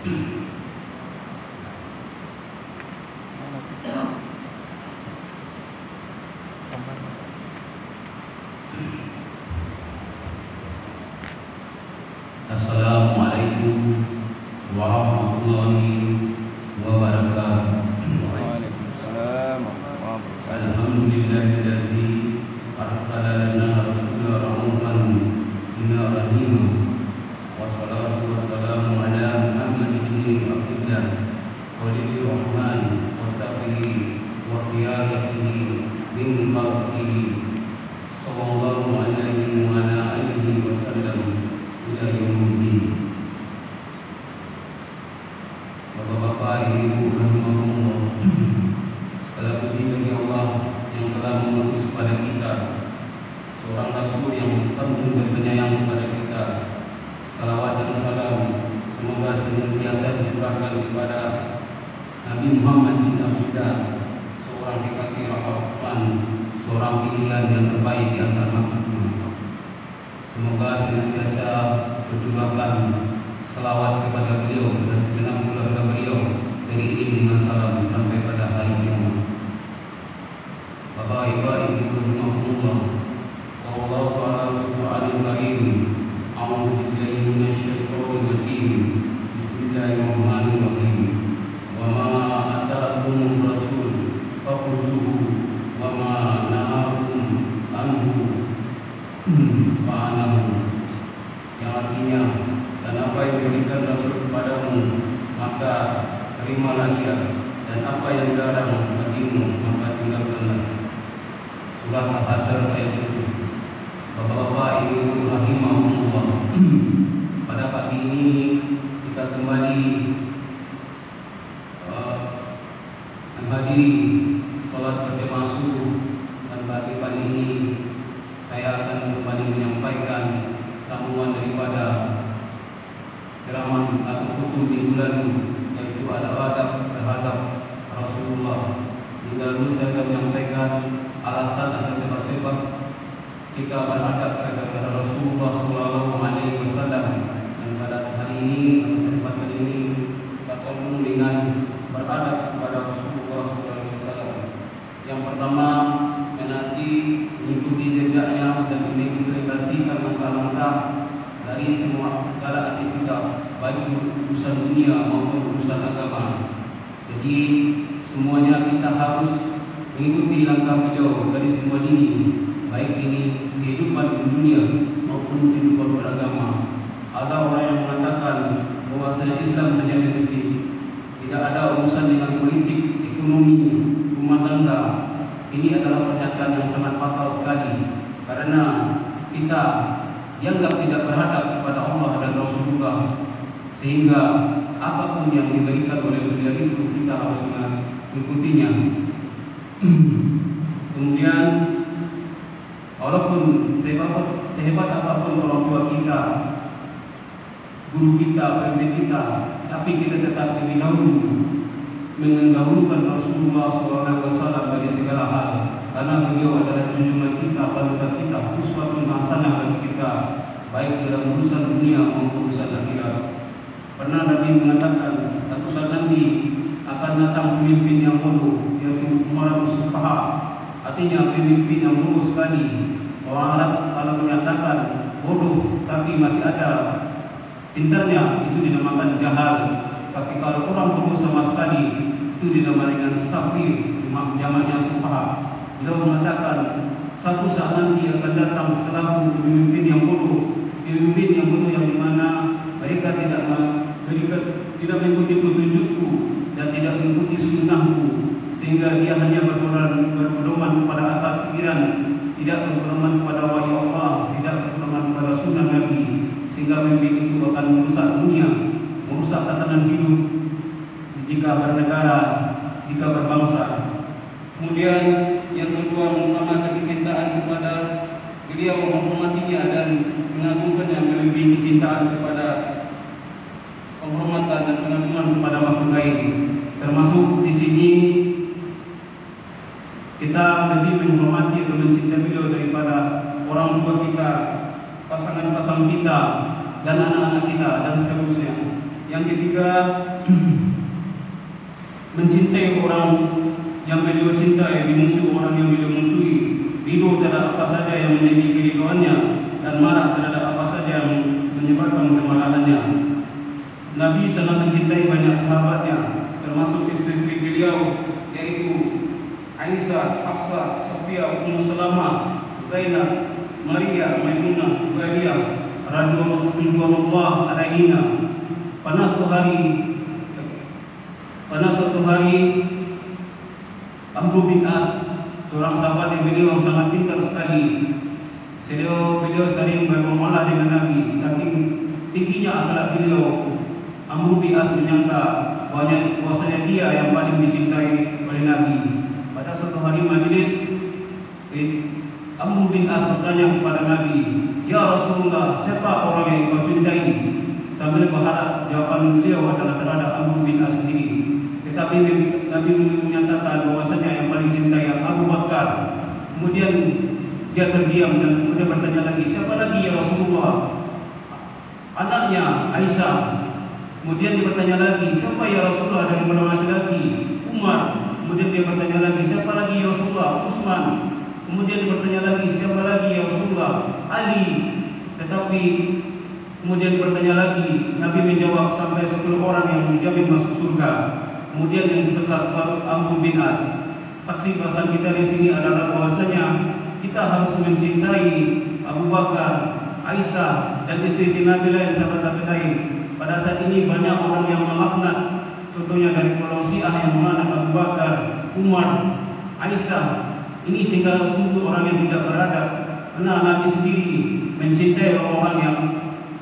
Assalamualaikum warahmatullahi wabarakatuh. Waalaikumsalam warahmatullahi wabarakatuh. Alhamdulillahilladzi arsala lana rasulan rahmatan lil alamin. Wassalatu wassalamu ala Muhammadin abdillah waliyur rahman wasafihi wa qiyadatihi min khalqihi sallallahu alaihi wa ala alihi wasallam ila yaumil. Bapak-bapak, ibu-ibu rahimahumullah, segala puji bagi Allah yang telah mengutus kepada kita seorang Rasul yang santun dan penyayang kepada kita. Salawat dan salam semoga senantiasa dicurahkan kepada Nabi Muhammad bin Abdullah, seorang kekasih Rahman, seorang pilihan yang terbaik di antara makhluk. Semoga senantiasa berjumlahkan selawat kepada beliau dan segenap keluarga beliau dari ini dengan salam sampai pada hari kiamat. Bapak ibu rahimahumullah, Allah Ta'ala Al-Qur'anul Karim, a'udzu billahi minasyaitonir rajim. Bismillahirrahmanirrahim. Wa ma ataakumur rasul fakhudhuhu wa ma nahakum anhu fa'alahu. Yang artinya, dan apa yang diberikan Rasul kepadamu maka terimalah ia, dan apa yang dilarang bagimu maka tinggalkanlah. Surah Al-Hasyr ayat 7. Bapak-bapak, ibu rahimahumullah, pada pagi ini kita kembali menghadiri salat berjamaah subuh, dan pagi ini saya akan kembali menyampaikan sambungan daripada ceramah atau hukum minggu lalu, yaitu adab-adab terhadap Rasulullah. Minggu lalu saya akan menyampaikan alasan atau sebab-sebab kita beradab kepada Rasulullah SAW, dan pada hari ini atau kesempatan ini kita sambung dengan beradab kepada Rasulullah SAW. Yang pertama, menanti mengikuti jejaknya dan mengimplementasikan langkah-langkah dari segala aktivitas, baik urusan dunia maupun urusan agama. Jadi semuanya kita harus mengikuti langkah beliau dari semua ini, baik ini kehidupan dunia maupun kehidupan beragama. Ada orang yang mengatakan bahwasanya Islam hanya domestik, tidak ada urusan dengan politik, ekonomi, rumah tangga. Ini adalah pernyataan yang sangat fatal sekali, karena kita dianggap tidak berhadap kepada Allah dan Rasulullah, sehingga apapun yang diberikan oleh beliau itu kita harus mengikutinya. Kemudian, walaupun sehebat apapun orang tua kita, guru kita, pemimpin kita, tapi kita tetap lebih dahulu mendahulukan Rasulullah SAW bagi segala hal, karena beliau adalah junjungan kita, panutan kita, uswatun hasanah bagi kita, baik dalam urusan dunia maupun urusan akhirat. Pernah Nabi mengatakan, satu saat nanti akan datang pemimpin yang bodoh, yaitu umarat sufaha, artinya pemimpin yang bodoh sekali. Orang Arab kalau menyatakan bodoh tapi masih ada pintarnya, itu dinamakan jahal. Tapi kalau orang bodoh sama sekali, itu dinamakan safir, jamaknya sufaha. Beliau mengatakan, satu saat nanti akan datang setelahku pemimpin yang bodoh yang dimana mereka tidak mengikuti petunjukku dan tidak mengikuti sunnahku, sehingga dia hanya berpedoman kepada akal pikiran, tidak berpedoman kepada wahyu Allah, tidak berpedoman kepada sunnah Nabi, sehingga pemimpin itu akan merusak dunia, merusak tatanan hidup jika bernegara, jika berbangsa. Kemudian yang kedua, mengutamakan kecintaan kepada beliau, menghormatinya dan mengagungkannya melebihi kecintaan kepada penghormatan dan pengagungan kepada makhluk lain. Termasuk di sini kita lebih menghormati atau mencintai beliau daripada orang tua kita, pasangan-pasangan kita, dan anak-anak kita, dan seterusnya. Yang ketiga, mencintai orang yang beliau cintai, dimusuhi orang yang beliau musuhi, ridho terhadap apa saja yang menjadi keridhoannya, dan marah terhadap apa saja yang menyebabkan kemarahannya. Nabi sangat mencintai banyak sahabatnya, termasuk istri-istri beliau, yaitu Aisyah, Hafsah, Sofia, Ummu Salamah, Zainab, Maria, Maimunah, Juwairiyah, radhiyallahu anha. Pada suatu hari Amr bin As, seorang sahabat yang beliau sangat pintar sekali. Beliau sering bermuamalah dengan Nabi. Saking tingginya akhlak beliau, Amr bin As menyangka bahwasanya dia yang paling dicintai oleh Nabi. Pada suatu hari majelis, Amr bin As bertanya kepada Nabi, "Ya Rasulullah, siapa orang yang kau cintai?" Sambil berharap jawaban beliau adalah terhadap Amr bin As sendiri. Tetapi Nabi menyatakan bahwasanya yang paling cintai Abu Bakar. Kemudian dia terdiam dan kemudian bertanya lagi, "Siapa lagi ya Rasulullah?" "Anaknya Aisyah." Kemudian dia bertanya lagi, "Siapa ya Rasulullah dari para laki-laki?" "Umar." Kemudian dia bertanya lagi, "Siapa lagi ya Rasulullah?" "Utsman." Kemudian dia bertanya lagi, "Siapa lagi ya Rasulullah?" "Ali." Tetapi kemudian bertanya lagi, Nabi menjawab sampai 10 orang yang menjamin masuk surga. Kemudian yang ke-11 baru Amr bin As. Saksi bahasan kita di sini adalah bahwasanya kita harus mencintai Abu Bakar, Aisyah, dan istri Nabi lain, sahabat Nabi lain. Pada saat ini banyak orang yang melaknat, contohnya dari golongan Syiah yang melaknat Abu Bakar, Umar, Aisyah. Ini sehingga sungguh orang yang tidak beradab, karena Nabi sendiri mencintai orang-orang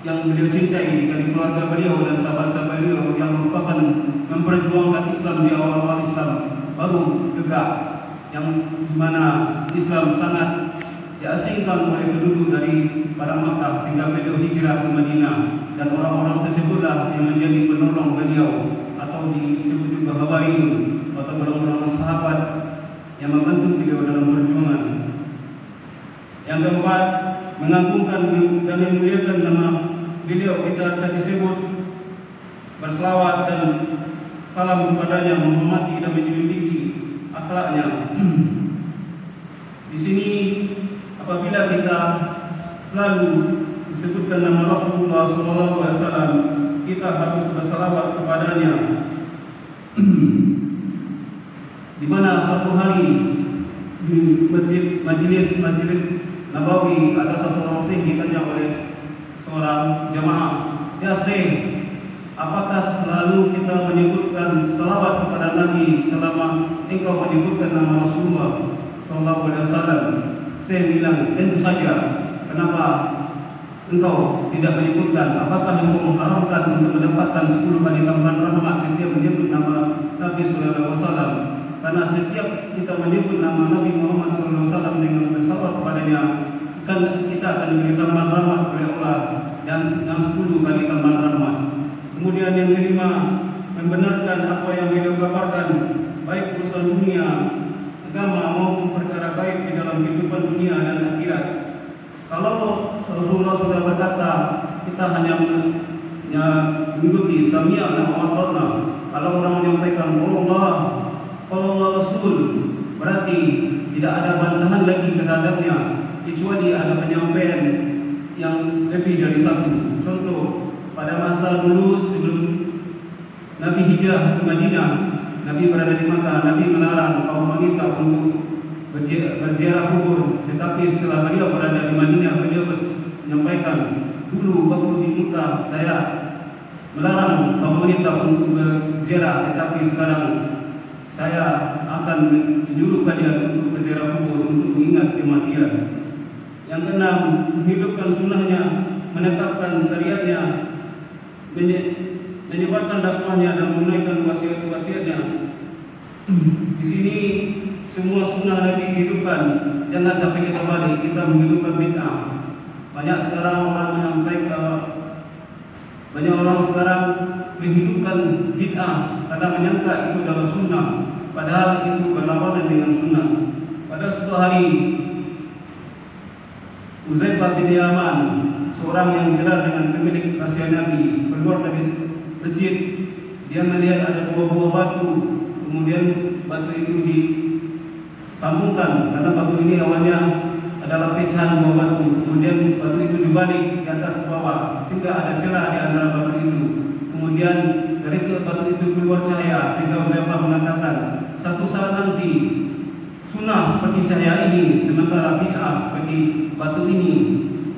yang beliau cintai dari keluarga beliau dan sahabat-sahabat beliau yang merupakan memperjuangkan Islam di awal-awal Islam baru tegak, yang dimana Islam sangat diasingkan oleh penduduk dari pada Makkah sehingga beliau hijrah ke Madinah, dan orang-orang tersebutlah yang menjadi penolong beliau atau disebut juga Hawariyun atau orang-orang sahabat yang membantu beliau dalam perjuangan. Yang keempat, mengagungkan dan memuliakan nama beliau. Kita akan disebut berselawat dan salam kepadanya, menghormati dan menjunjung akhlaknya. Di sini apabila kita selalu disebutkan nama Rasulullah SAW, kita harus berselawat kepadanya. Di mana suatu hari di majelis Nabawi ada satu orang syekh ditanya oleh seorang jamaah, "Ya syekh, apakah selalu kita menyebutkan salawat kepada Nabi selama engkau menyebutkan nama Rasulullah SAW?" Syekh bilang, "Tentu saja. Kenapa engkau tidak menyebutkan? Apakah engkau mengharapkan untuk mendapatkan 10 kali tambahan rahmat setiap menyebut nama Nabi SAW? Karena setiap kita menyebut nama Nabi Muhammad SAW dengan bersalawat kepadanya, kan kita akan diberi tambahan rahmat oleh Allah dan 10 kali tambahan rahmat." Kemudian yang kelima, membenarkan apa yang beliau kabarkan, baik urusan dunia, agama maupun perkara baik di dalam kehidupan dunia dan akhirat. Kalau Rasulullah sudah berkata, kita hanya mengikuti sami'na wa ata'na. Kalau orang menyampaikan Allah Rasul, berarti tidak ada bantahan lagi terhadapnya, kecuali ada penyampaian yang lebih dari satu. Contoh, pada masa dulu sebelum Nabi hijrah ke Madinah, Nabi berada di Makkah, Nabi melarang kaum wanita untuk berziarah kubur. Tetapi setelah beliau berada di Madinah, beliau menyampaikan, dulu waktu di Makkah saya melarang kaum wanita untuk berziarah, tetapi sekarang saya akan menyuruh kalian untuk berziarah kubur untuk mengingat kematian. Yang keenam, menghidupkan sunnahnya, menetapkan syariatnya, menyebarkan dakwahnya dan menunaikan wasiat-wasiatnya. Di sini semua sunnah Nabi dihidupkan. Jangan sampai kita balik, kita menghidupkan bid'ah. Banyak orang sekarang menghidupkan bid'ah karena menyangka itu adalah sunnah, padahal itu berlawanan dengan sunnah. Pada suatu hari, Uzaifah bin Yaman, seorang yang gelar dengan pemilik rahasia Nabi, keluar dari masjid, dia melihat ada dua buah batu, kemudian batu itu disambungkan karena batu ini awalnya adalah pecahan buah batu, kemudian batu itu dibalik di atas ke bawah sehingga ada celah di antara batu itu. Kemudian dari batu itu keluar cahaya sehingga Huzaifah mengatakan satu saat nanti sunnah seperti cahaya ini, sementara bid'ah seperti batu ini.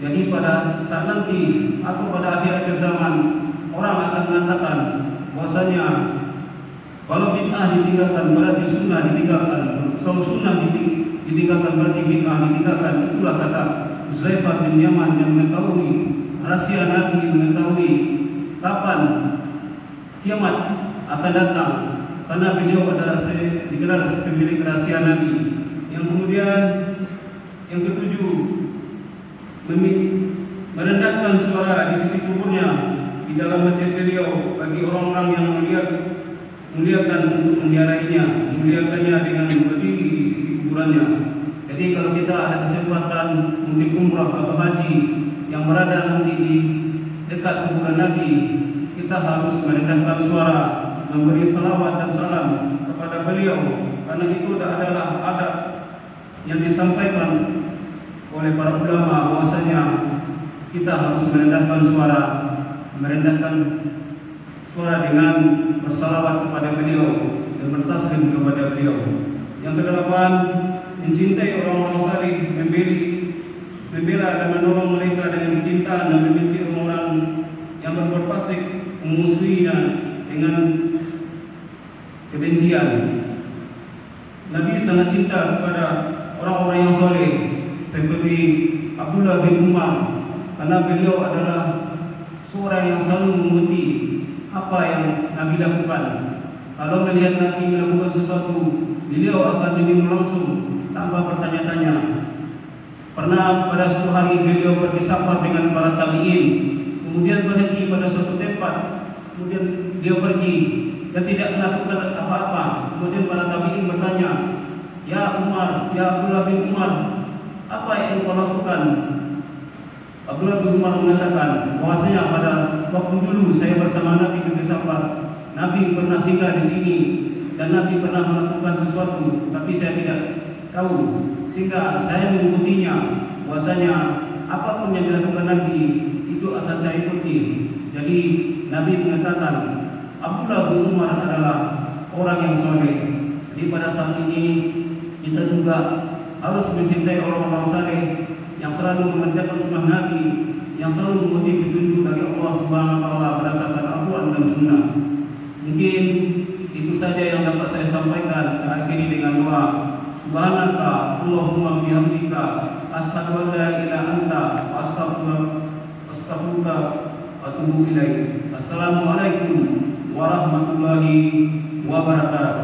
Jadi pada saat nanti atau pada akhir-akhir zaman orang akan mengatakan bahwasanya kalau bid'ah ditinggalkan berarti sunnah ditinggalkan, kalau sunnah ditinggalkan berarti bid'ah ditinggalkan. Itulah kata Huzaifah bin Yaman yang mengetahui rahasia Nabi, mengetahui kapan kiamat akan datang, karena beliau adalah dikenal sebagai pemilik rahasia Nabi. Yang kemudian yang ketujuh, merendahkan suara di sisi kuburnya di dalam masjid beliau bagi orang-orang yang muliakan untuk menziarahinya, memuliakannya dengan berdiri di sisi kuburannya. Jadi kalau kita ada kesempatan mudik umrah atau haji yang berada nanti di dekat kuburan Nabi, kita harus merendahkan suara, memberi salawat dan salam kepada beliau, karena itu adalah adab yang disampaikan oleh para ulama bahwasanya kita harus merendahkan suara dengan bersalawat kepada beliau dan bertaslim kepada beliau. Yang kedelapan, mencintai orang-orang saleh, membela dan menolong mereka dengan cinta, dan membenci orang-orang yang berbuat fasik, memusuhinya dengan kebencian. Nabi sangat cinta kepada orang-orang yang soleh seperti Abdullah bin Umar, karena beliau adalah seorang yang selalu mengerti apa yang Nabi lakukan. Kalau melihat Nabi melakukan sesuatu, beliau akan menyinggung langsung tanpa bertanya-tanya. Pernah pada suatu hari beliau bersafar dengan para tabi'in, kemudian berhenti pada suatu tempat, kemudian beliau pergi dan tidak melakukan apa-apa. Kemudian para tabi'in bertanya, "Ya Umar, ya Abdullah bin Umar, apa yang kau lakukan?" Abdullah bin Umar mengatakan bahwasanya pada waktu dulu saya bersama Nabi bersafar, Nabi pernah singgah di sini dan Nabi pernah melakukan sesuatu, tapi saya tidak tahu, sehingga saya mengikutinya. Bahwasanya apapun yang dilakukan Nabi itu akan saya ikuti. Jadi Nabi mengatakan Abdullah bin Umar adalah orang yang soleh. Jadi pada saat ini kita juga harus mencintai orang-orang saleh yang selalu mengerjakan sunnah Nabi, yang selalu mengikuti petunjuk dari Allah Subhanahu wa taala berdasarkan Al-Qur'an dan Sunnah. Mungkin itu saja yang dapat saya sampaikan. Saya akhiri dengan doa. Subhanaka Allahumma bihamdika asyhadu an la ilaha anta astaghfiruka wa atubu ilaik. Assalamualaikum warahmatullahi wabarakatuh.